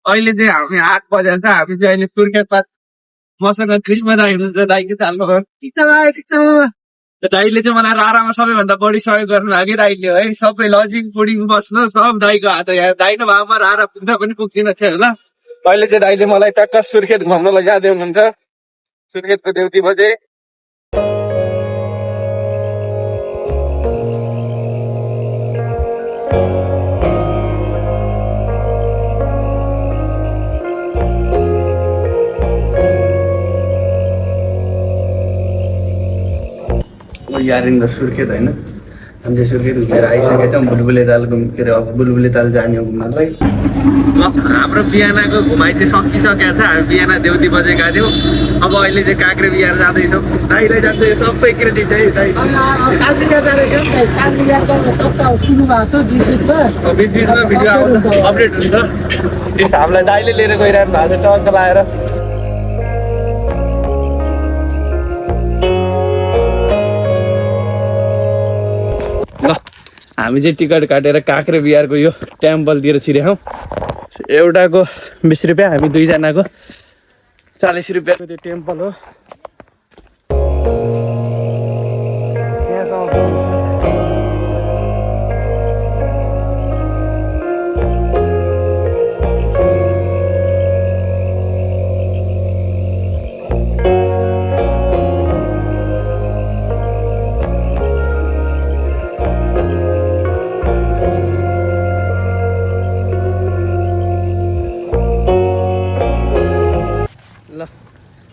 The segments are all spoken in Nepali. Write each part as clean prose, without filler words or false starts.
अहिले चाहिँ हामी 8 बजेर छ, हामी चाहिँ अहिले सुर्खेत पास मसँग कृष्ण दाई हुनुहुन्छ, दाईको चाल्नु भयो। ठिक छ भाइ, ठिक छ। दाईले चाहिँ मलाई रारामा सबैभन्दा बढी सहयोग गर्नु लाग्यो दाईले है। सबै लजिङ फुडिङ बस्नु सब दाईको हात हो। दाई नभए म रारा पुग्दा पनि पुग्दिन थियो होला। अहिले चाहिँ दाईले मलाई टक्क सुर्खेत घुम्न लैजाँदै हुनुहुन्छ, सुर्खेतको देउती बजे। यारिन्दर सुर्खेत होइन, हामी चाहिँ सुर्खेत घुमेर आइसकेका छौँ। बुलबुले ताल के अरे बुलबुले ताल जाने हो घुम्नलाई। हाम्रो बिहानको घुमाइ चाहिँ सकिसकेको छ। हामी बिहान देउती बजे गएको थियौँ, अब अहिले चाहिँ काँक्रे बिहार जाँदैछौँ। दाइलाई जाँदै सबै क्रेडिट है दाइ। बिच बिचमा भिडियो आउँछ, अपडेट हुन्छ। त्यस हामीलाई दाइले लिएर गइरहनु भएको छ टक्क लाएर। ल हामी चाहिँ टिकट काटेर काँक्रे बिहारको यो टेम्पलतिर छिरेछौँ। एउटाको 20 रुपियाँ, हामी दुईजनाको 40 रुपियाँको त्यो टेम्पल हो।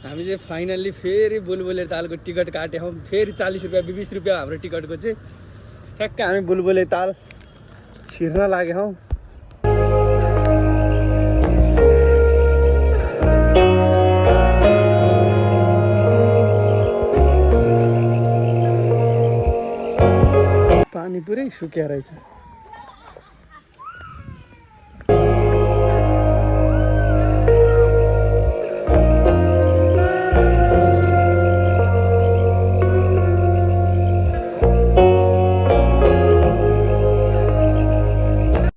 हामी चाहिँ फाइनल्ली फेरि बुलबुले तालको टिकट काट्यौँ। फेरि 40 रुपियाँ 20 रुपियाँ हाम्रो टिकटको चाहिँ। ठ्याक्क हामी बुलबुले ताल छिर्न लाग्यौँ। पानी पुरै सुक्या रहेछ।